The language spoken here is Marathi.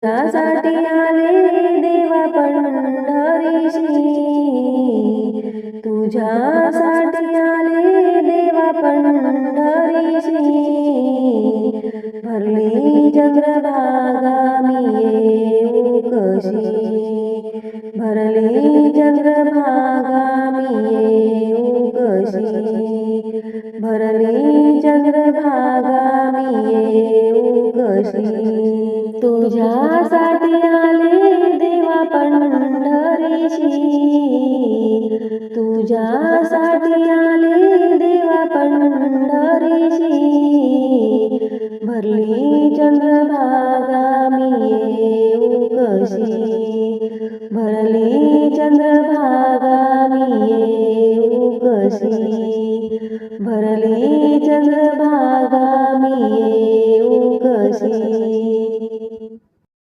साठी आले देवा पंढरीशी, तुझ्यासाठी आले देवा पंढरीशी. भरली चंद्रभागा मी येऊ कशी, भरली चंद्रभागा मी येऊ कशी, भरली चंद्रभागा मी येऊ कशी. तुझ्यासाठी आले देवा पंढरीशी, तुझ्यासाठी आले देवा पंढरीशी. भरली चंद्रभागा मी येऊ कशी,